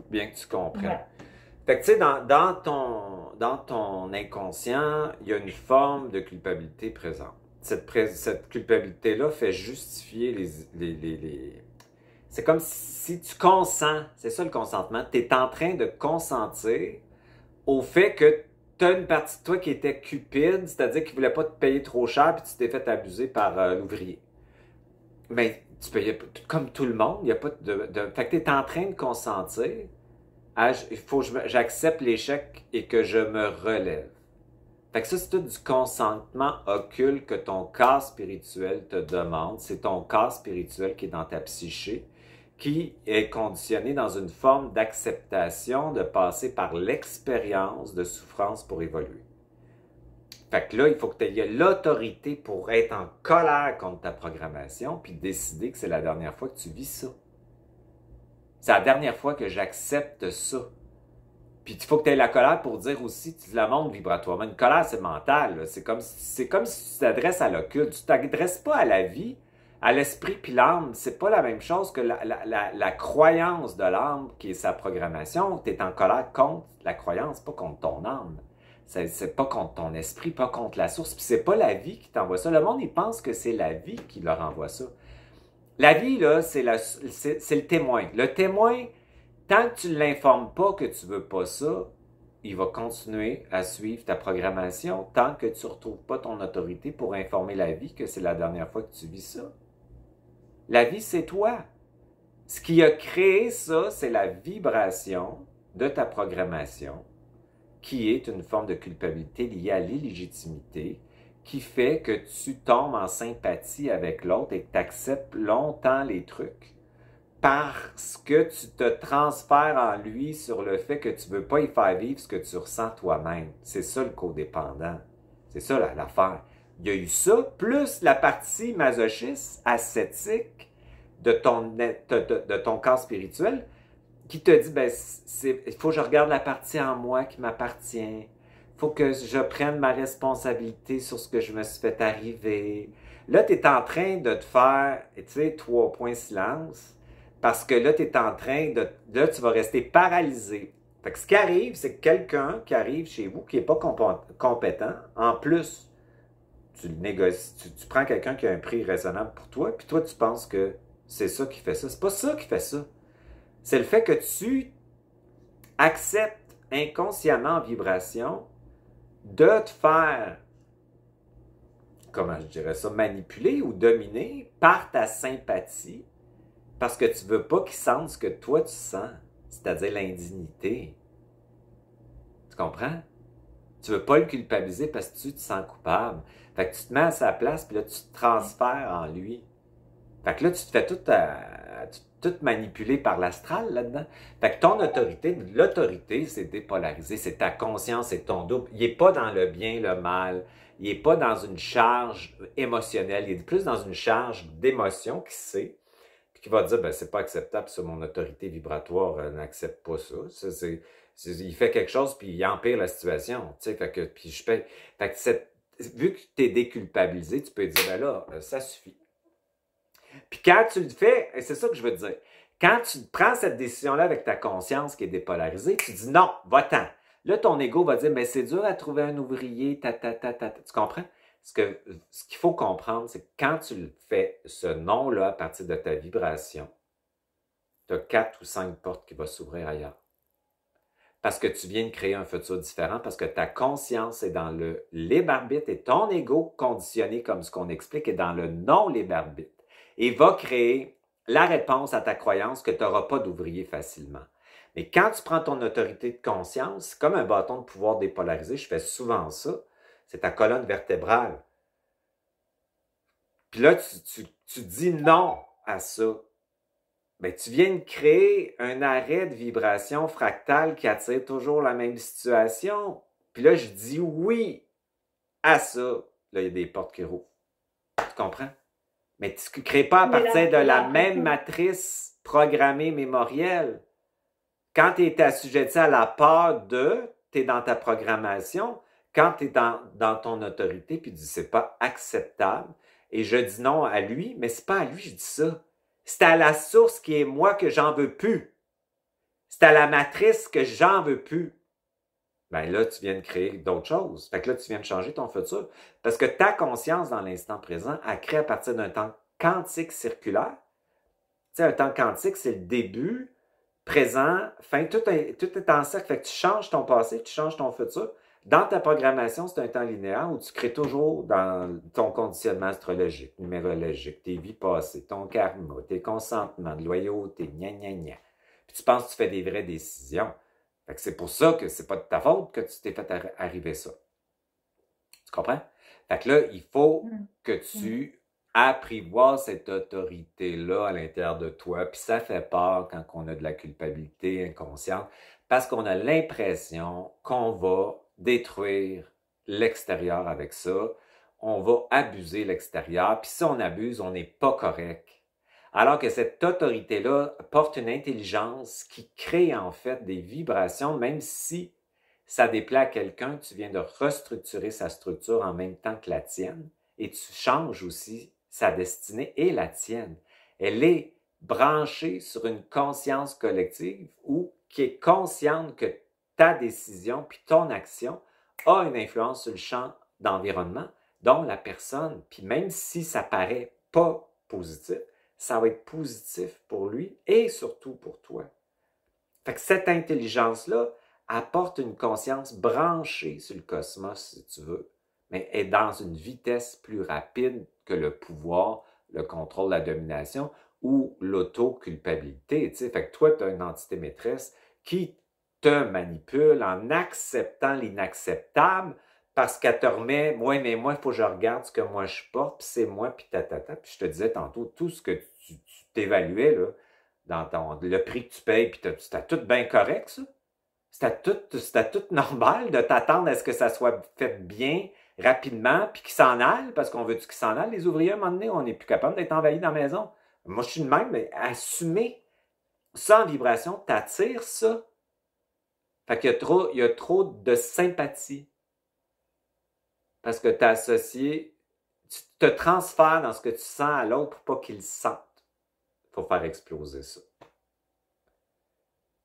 bien que tu comprennes. Ouais. Fait que, tu sais, dans ton inconscient, il y a une forme de culpabilité présente. Cette culpabilité-là fait justifier C'est comme si tu consens, c'est ça le consentement, tu es en train de consentir au fait que tu as une partie de toi qui était cupide, c'est-à-dire qui ne voulait pas te payer trop cher puis tu t'es fait abuser par l'ouvrier. Mais tu payais comme tout le monde, il n'y a pas Fait que tu es en train de consentir il faut que j'accepte l'échec et que je me relève. Fait que ça, c'est tout du consentement occulte que ton corps spirituel te demande. C'est ton corps spirituel qui est dans ta psyché, qui est conditionné dans une forme d'acceptation de passer par l'expérience de souffrance pour évoluer. Fait que là, il faut que tu aies l'autorité pour être en colère contre ta programmation puis décider que c'est la dernière fois que tu vis ça. C'est la dernière fois que j'accepte ça. Puis il faut que tu aies la colère pour dire aussi, tu la montres vibratoirement. Une colère, c'est mental. C'est comme si tu t'adresses à l'occulte. Tu t'adresses pas à la vie, à l'esprit puis l'âme. C'est pas la même chose que la croyance de l'âme qui est sa programmation. Tu es en colère contre la croyance, pas contre ton âme. C'est pas contre ton esprit, pas contre la source. Puis c'est pas la vie qui t'envoie ça. Le monde, il pense que c'est la vie qui leur envoie ça. La vie, là, c'est le témoin. Le témoin, tant que tu ne l'informes pas que tu ne veux pas ça, il va continuer à suivre ta programmation tant que tu ne retrouves pas ton autorité pour informer la vie que c'est la dernière fois que tu vis ça. La vie, c'est toi. Ce qui a créé ça, c'est la vibration de ta programmation, qui est une forme de culpabilité liée à l'illégitimité, qui fait que tu tombes en sympathie avec l'autre et que tu acceptes longtemps les trucs parce que tu te transfères en lui sur le fait que tu ne veux pas y faire vivre ce que tu ressens toi-même. C'est ça le codépendant. C'est ça l'affaire. Il y a eu ça, plus la partie masochiste, ascétique de ton corps spirituel, qui te dit, ben, il faut que je regarde la partie en moi qui m'appartient. Il faut que je prenne ma responsabilité sur ce que je me suis fait arriver. Là, tu es en train de te faire, tu sais, 3 points silence, parce que là, tu es en train de... Là, tu vas rester paralysé. Fait que ce qui arrive, c'est que quelqu'un qui arrive chez vous qui n'est pas compétent, en plus, tu le négocies, tu prends quelqu'un qui a un prix raisonnable pour toi, puis toi, tu penses que c'est ça qui fait ça. C'est pas ça qui fait ça. C'est le fait que tu acceptes inconsciemment en vibration de te faire, comment je dirais ça, manipuler ou dominer par ta sympathie parce que tu veux pas qu'il sente ce que toi tu sens, c'est-à-dire l'indignité. Tu comprends? Tu veux pas le culpabiliser parce que tu te sens coupable. Fait que tu te mets à sa place puis là tu te transfères en lui. Fait que là, tu te fais tout manipuler par l'astral là-dedans. Fait que ton autorité, l'autorité, c'est dépolarisé. C'est ta conscience, c'est ton double. Il n'est pas dans le bien, le mal. Il n'est pas dans une charge émotionnelle. Il est plus dans une charge d'émotion qui sait, puis qui va dire, ben, c'est pas acceptable, ça, mon autorité vibratoire n'accepte pas ça. Il fait quelque chose, puis il empire la situation. Tu sais, fait que, puis je paye. Fait que vu que tu es déculpabilisé, tu peux dire, ben là, ça suffit. Puis quand tu le fais, et c'est ça que je veux te dire, quand tu prends cette décision-là avec ta conscience qui est dépolarisée, tu dis non, va-t'en. Là, ton ego va dire, mais c'est dur à trouver un ouvrier, Tu comprends? Ce qu'il faut comprendre, c'est que quand tu le fais, ce non-là, à partir de ta vibration, tu as 4 ou 5 portes qui vont s'ouvrir ailleurs. Parce que tu viens de créer un futur différent, parce que ta conscience est dans le libre-arbitre et ton ego conditionné, comme ce qu'on explique, est dans le non-libre-arbitre. Et va créer la réponse à ta croyance que tu n'auras pas d'ouvrier facilement. Mais quand tu prends ton autorité de conscience, c'est comme un bâton de pouvoir dépolarisé, je fais souvent ça, c'est ta colonne vertébrale. Puis là, tu dis non à ça. Ben, tu viens de créer un arrêt de vibration fractale qui attire toujours la même situation. Puis là, je dis oui à ça. Là, il y a des portes qui rouvrent. Tu comprends? Mais tu ne crées pas à Mais partir de la même question, matrice programmée mémorielle. Quand tu es assujetti à la peur tu es dans ta programmation. Quand tu es dans ton autorité, puis tu dis c'est pas acceptable, et je dis non à lui, mais c'est pas à lui que je dis ça. C'est à la source qui est moi que j'en veux plus. C'est à la matrice que j'en veux plus. Ben là, tu viens de créer d'autres choses. Fait que là, tu viens de changer ton futur. Parce que ta conscience dans l'instant présent a créé à partir d'un temps quantique circulaire. Tu sais, un temps quantique, c'est le début, présent, fin, tout est en cercle. Fait que tu changes ton passé, tu changes ton futur. Dans ta programmation, c'est un temps linéaire où tu crées toujours dans ton conditionnement astrologique, numérologique, tes vies passées, ton karma, tes consentements, de loyauté, gna gna gna. Puis tu penses que tu fais des vraies décisions. Fait que c'est pour ça que c'est pas de ta faute que tu t'es fait arriver ça. Tu comprends? Fait que là, il faut que tu apprivoises cette autorité-là à l'intérieur de toi. Puis ça fait peur quand on a de la culpabilité inconsciente parce qu'on a l'impression qu'on va détruire l'extérieur avec ça. On va abuser l'extérieur. Puis si on abuse, on n'est pas correct. Alors que cette autorité-là porte une intelligence qui crée en fait des vibrations, même si ça déplaît à quelqu'un, tu viens de restructurer sa structure en même temps que la tienne et tu changes aussi sa destinée et la tienne. Elle est branchée sur une conscience collective ou qui est consciente que ta décision puis ton action a une influence sur le champ d'environnement dont la personne, puis même si ça paraît pas positif, ça va être positif pour lui et surtout pour toi. Fait que cette intelligence-là apporte une conscience branchée sur le cosmos, si tu veux, mais est dans une vitesse plus rapide que le pouvoir, le contrôle, la domination ou l'auto-culpabilité. Fait que toi, tu as une entité maîtresse qui te manipule en acceptant l'inacceptable parce qu'elle te remet, moi, mais moi, il faut que je regarde ce que moi je porte, puis c'est moi, puis tatata. Puis je te disais tantôt, tout ce que tu t'évaluais, là, dans le prix que tu payes, puis c'était tout bien correct, ça. C'était tout normal de t'attendre à ce que ça soit fait bien, rapidement, puis qu'ils s'en aillent, parce qu'on veut-tu qu'ils s'en aillent, les ouvriers, à un moment donné, on n'est plus capable d'être envahis dans la maison. Moi, je suis de même, mais assumer ça en vibration, t'attires ça. Fait qu'il y a trop de sympathie. Parce que t'as associé, tu te transfères dans ce que tu sens à l'autre pour pas qu'il le sente. Il faut faire exploser ça.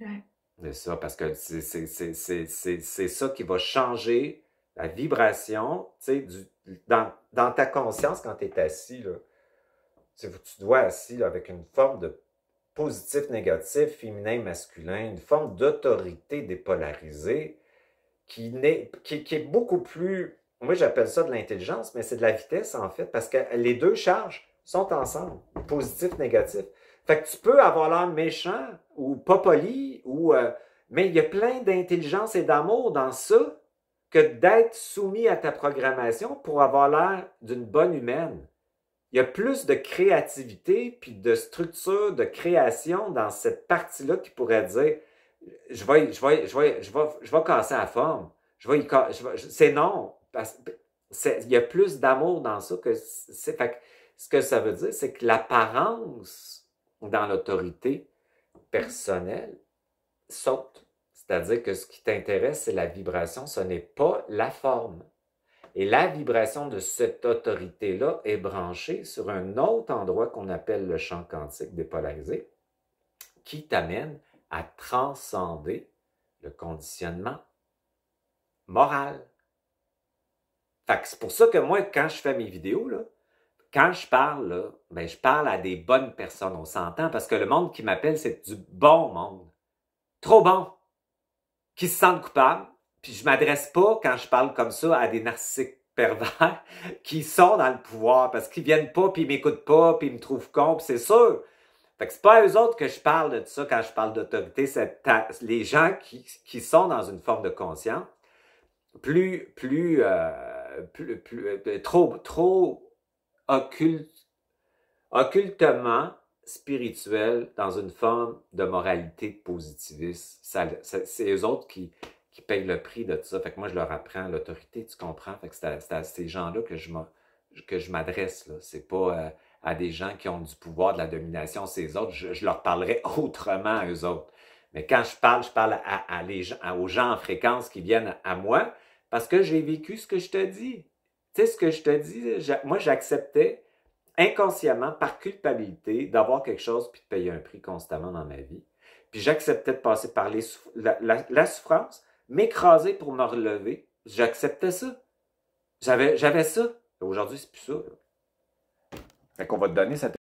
Ouais. C'est ça, parce que c'est ça qui va changer la vibration, tu sais, dans ta conscience quand tu es assis, là. Tu dois assis là, avec une forme de positif, négatif, féminin, masculin, une forme d'autorité dépolarisée qui est beaucoup plus, moi j'appelle ça de l'intelligence, mais c'est de la vitesse en fait, parce que les deux charges sont ensemble, positif, négatif. Fait que tu peux avoir l'air méchant ou pas poli, mais il y a plein d'intelligence et d'amour dans ça que d'être soumis à ta programmation pour avoir l'air d'une bonne humaine. Il y a plus de créativité puis de structure de création dans cette partie-là qui pourrait dire je vais casser la forme. C'est non. Il y a plus d'amour dans ça que ce que ça veut dire, c'est que l'apparence dans l'autorité personnelle saute. C'est-à-dire que ce qui t'intéresse, c'est la vibration, ce n'est pas la forme. Et la vibration de cette autorité-là est branchée sur un autre endroit qu'on appelle le champ quantique dépolarisé, qui t'amène à transcender le conditionnement moral. Fait que c'est pour ça que moi, quand je fais mes vidéos, là, quand je parle, là, ben, je parle à des bonnes personnes, on s'entend, parce que le monde qui m'appelle, c'est du bon monde. Trop bon. Qui se sentent coupables. Puis je m'adresse pas, quand je parle comme ça, à des narcissiques pervers qui sont dans le pouvoir, parce qu'ils viennent pas, puis ils m'écoutent pas, puis ils me trouvent con, puis c'est sûr. Fait que c'est pas à eux autres que je parle de ça quand je parle d'autorité, c'est les gens qui sont dans une forme de conscience, trop occultement spirituel dans une forme de moralité positiviste. C'est eux autres qui payent le prix de tout ça. Fait que moi, je leur apprends l'autorité, tu comprends? Fait que c'est à ces gens-là que je m'adresse, là. C'est pas à des gens qui ont du pouvoir, de la domination, ces autres. Je leur parlerai autrement à eux autres. Mais quand je parle aux gens en fréquence qui viennent à moi parce que j'ai vécu ce que je te dis. Tu sais, ce que je te dis, moi, j'acceptais inconsciemment, par culpabilité, d'avoir quelque chose puis de payer un prix constamment dans ma vie. puis j'acceptais de passer par la souffrance, m'écraser pour me relever. J'acceptais ça. J'avais ça. Aujourd'hui, c'est plus ça. Là. Fait qu'on va te donner cette